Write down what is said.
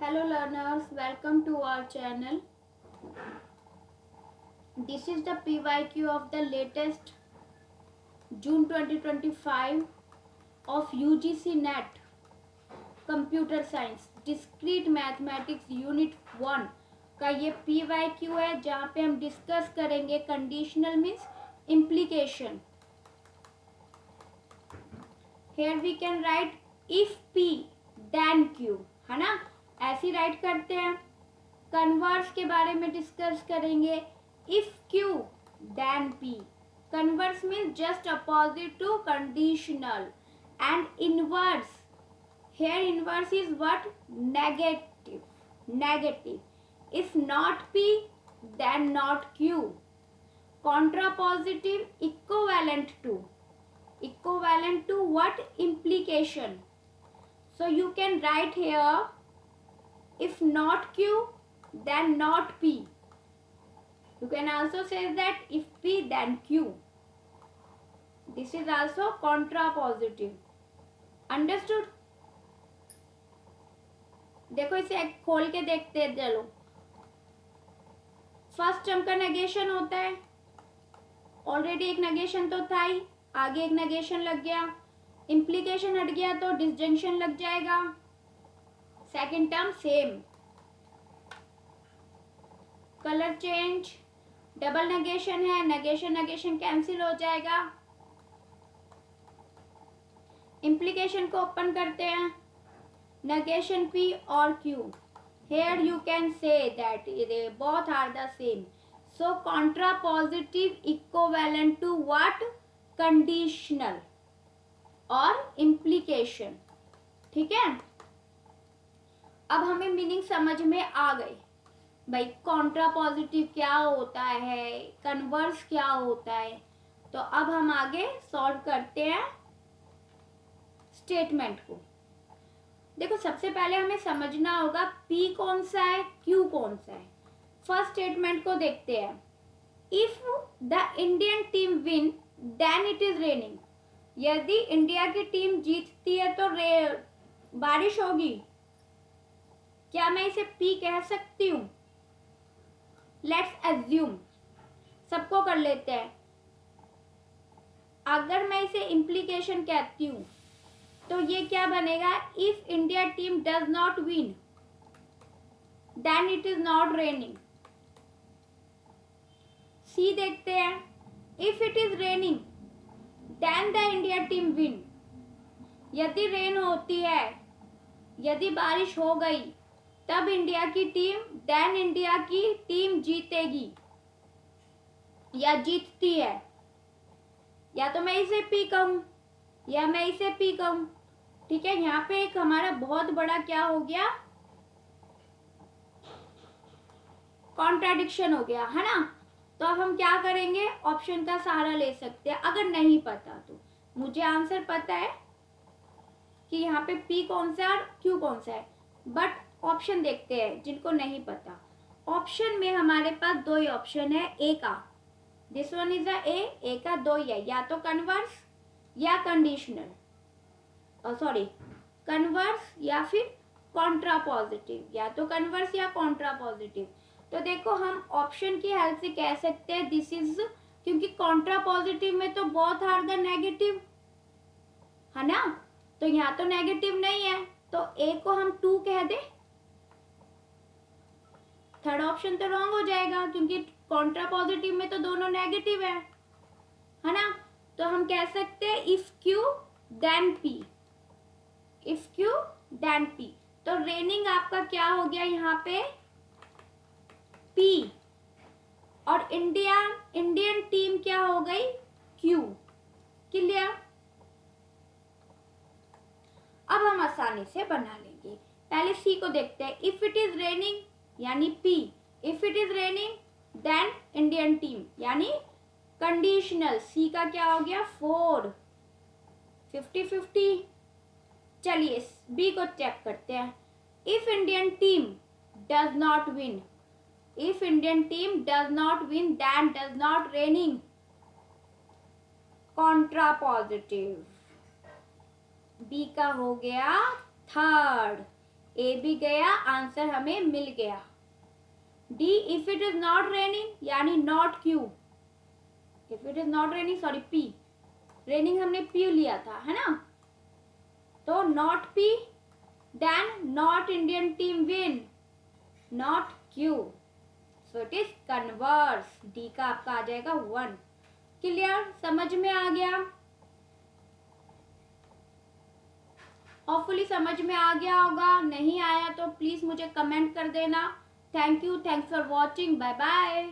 Hello learners, welcome to our channel. This is the PYQ of the latest June 2025 of UGC NET Computer Science Discrete Mathematics Unit 1 का ये PYQ है जहाँ पे हम discuss करेंगे conditional means implication. Here we can write if P then Q, है ना, ऐसी राइट करते हैं. कन्वर्स के बारे में डिस्कस करेंगे. If Q then P. Converse means just opposite to conditional. And inverse, here inverse is what? Negative. Negative. If not P then not Q. Contrapositive equivalent to. Equivalent to what? Implication. So you can write here if not Q then not P. You can also say that if P then Q. This is also contrapositive. Understood? देखो इसे खोल के देखते हैं. चलो, first term का negation होता है. ऑलरेडी एक नेगेशन तो था ही, आगे एक नेगेशन लग गया. इम्प्लीकेशन हट गया तो डिसजंक्शन लग जाएगा. Second term same. Colour change, double negation है, नेगेशन नेगेशन कैंसिल हो जाएगा. इम्प्लीकेशन को ओपन करते हैं. नेगेशन पी और Q. Here you can say that both are the same. So contrapositive equivalent to what? Conditional और इम्प्लीकेशन. ठीक है, अब हमें मीनिंग समझ में आ गई. भाई कॉन्ट्रापॉजिटिव क्या होता है, कन्वर्स क्या होता है. तो अब हम आगे सॉल्व करते हैं स्टेटमेंट को. देखो सबसे पहले हमें समझना होगा P कौन सा है, Q कौन सा है. फर्स्ट स्टेटमेंट को देखते हैं. If the Indian team win then it is raining. यदि इंडिया की टीम जीतती है तो बारिश होगी. क्या मैं इसे P कह सकती हूं? लेट्स एज्यूम, सबको कर लेते हैं. अगर मैं इसे इम्प्लीकेशन कहती हूं तो ये क्या बनेगा? If India team does not win then it is not raining. C देखते हैं. If it is raining then the India team win. यदि रेन होती है, यदि बारिश हो गई तब इंडिया की टीम, देन इंडिया की टीम जीतेगी या जीतती है. या तो मैं इसे P कहूं या मैं इसे P कहूं. ठीक है, यहाँ पे एक हमारा बहुत बड़ा क्या हो गया? कॉन्ट्राडिक्शन हो गया, है ना. तो अब हम क्या करेंगे? ऑप्शन का सहारा ले सकते हैं अगर नहीं पता तो. मुझे आंसर पता है कि यहाँ पे P कौन सा है और Q कौन सा है, बट ऑप्शन देखते हैं जिनको नहीं पता. ऑप्शन में हमारे पास दो ही ऑप्शन है. ए का, दिस वन इज ए का दो ही है, या तो कन्वर्स या कंडीशनल, सॉरी कन्वर्स या फिर कॉन्ट्रापॉजिटिव, या तो कन्वर्स या कॉन्ट्रापॉजिटिव. तो देखो हम ऑप्शन की हेल्प से कह सकते हैं दिस इज, क्योंकि कॉन्ट्रापॉजिटिव में तो बोथ आर द नेगेटिव, है ना. तो यहाँ तो नेगेटिव नहीं है तो ए को हम 2 कह दे. थर्ड ऑप्शन तो रॉन्ग हो जाएगा क्योंकि कॉन्ट्रापॉजिटिव में तो दोनों नेगेटिव है ना. तो हम कह सकते हैं if Q then P. If Q then P. तो रेनिंग आपका क्या हो गया यहाँ पे? पी. और इंडियन टीम क्या हो गई? क्यू. क्लियर? अब हम आसानी से बना लेंगे. पहले सी को देखते हैं. इफ इट इज रेनिंग यानी P. If it is raining then Indian team यानी कंडीशनल. सी का क्या हो गया? 4. 50-50. चलिए बी को चेक करते हैं. If Indian team does not win. If Indian team does not win then does not raining. Contrapositive. B का हो गया थर्ड. ए भी गया, आंसर हमें मिल गया। D if it is not raining यानी not Q, if it is not raining sorry P, raining हमने पी लिया था है ना, तो not P then not Indian team win, not Q, so it is converse. D का आपका आ जाएगा 1। क्लियर, समझ में आ गया? होपफुली समझ में आ गया होगा, नहीं आया तो प्लीज मुझे कमेंट कर देना। Thank you, thanks for watching, bye bye.